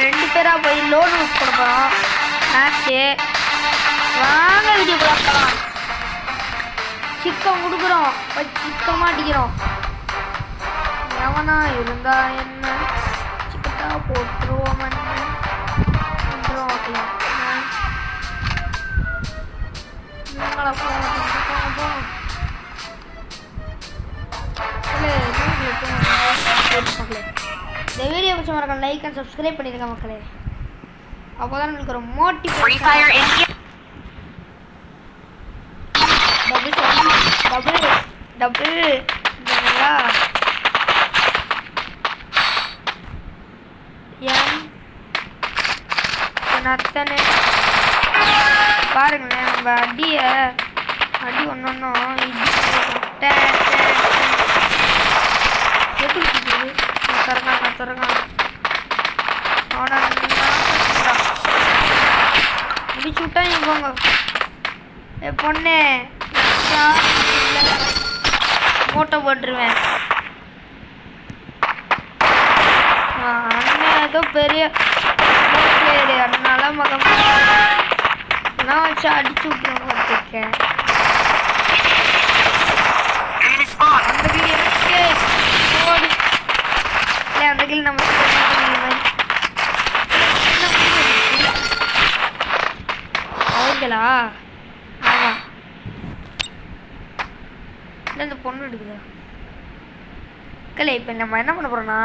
2 பேரா போய் loan use பண்ண போகிறோம் மேட்ச்சு. வாங்க வீடியோ பார்க்கலாம். சிக்கம் கொடுக்குறோம், சிக்கமாக அடிக்கிறோம். எவனா இருந்தா என்ன சிக்கத்தா போட்டுருவோம். இந்த வீடியோ பிடிச்ச மறக்காம லைக் அண்ட் சப்ஸ்கிரைப் பண்ணிருங்க மக்களே. அப்போதான் உங்களுக்கு ஒரு மோட்டிவேஷன். டபுள் அத்தனை பாருங்களேன். நம்ம அடி ஒன்றும் திறக்கான் அவனை முடிச்சு விட்டா நீ போங்க. பொண்ணு மூட்டை போட்டுருவேன். அண்ணன் ஏதோ பெரிய அதனால மகம் வச்சு அடிச்சு விட்டுருவோம். பார்த்துருக்கேன் அந்த வீடியோ அந்த கீழ் நம்ம அவங்களா? ஆமாம், இல்லை இந்த பொண்ணு எடுக்குதா கலை. இப்போ நம்ம என்ன பண்ண போகிறோன்னா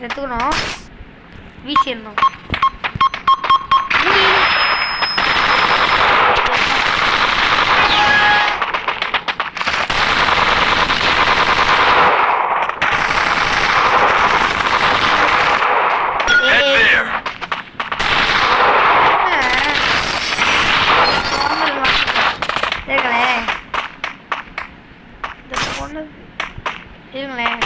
எடுத்துக்கணும், வீசிடணும். இருங்களேன்,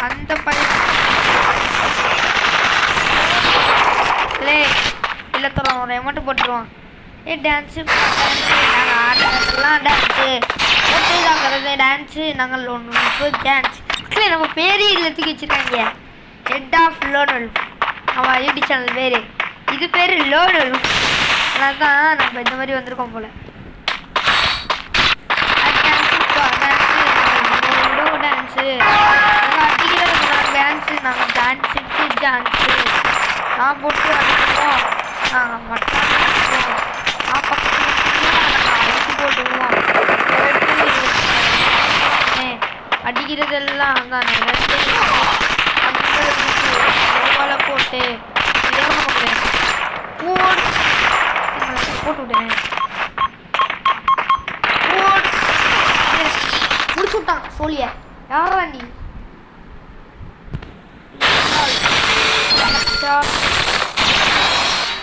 அந்த பையன் இல்லை தரோம் ஒரு அமௌண்ட்டு போட்டுருவோம். டான்ஸு நாங்கள் ஆடுறதுலாம் டான்ஸு போட்டு தாங்கிறது டான்ஸு நாங்கள் ஒன்று டான்ஸ். இல்லை நம்ம பேரே இல்லத்துக்கு வச்சுருக்காங்க, ஹெட் ஆஃப் லோனல். ஆமாம், யூடியூப் சேனல் பேர் இது பேர் லோனல். அதனால தான் நம்ம இந்த மாதிரி வந்திருக்கோம் போல். டான்ஸு நாங்கள் அடிக்கிறது டான்ஸு, நாங்கள் டான்ஸுக்கு டான்ஸு நான் போட்டு அடிக்கிறோம். நாங்கள் மட்டும் நான் பக்கத்து அடிச்சு போட்டுருவோம். அடிக்கிறதெல்லாம் அங்கே போட்டு போட்டு விட்டேன். முடிச்சு விட்டான் சோழிய. யாரா நீ?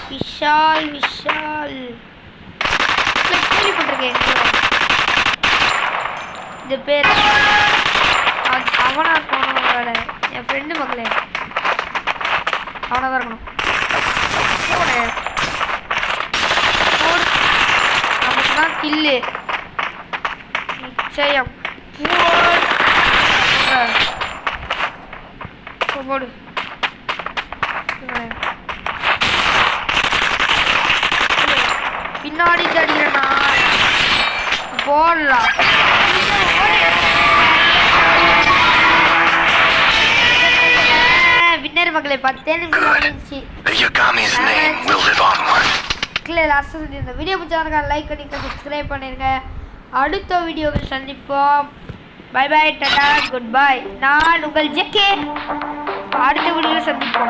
விஷால் விஷால் கேள்விப்பட்டிருக்கேன் இந்த பேர். அவனா இருக்கணும், என் ஃப்ரெண்டு மக்களே அவனாக தான் இருக்கணும். நமக்கு தான் கில்லு நிச்சயம். போடு பின்னாடி அடிக்கிறேன்னா போடலாம். வின்னர் மக்களை 10 நிமிஷம் முடிஞ்சிச்சு. இந்த வீடியோ பிடிச்சா லைக் பண்ணிட்டு சப்ஸ்கிரைப் பண்ணிருங்க. அடுத்த வீடியோவில் சந்திப்போம். Bye bye, tata, goodbye. நான் உங்கள் ஜெகே. அடுத்த வீடியோவில் சந்திப்போம்.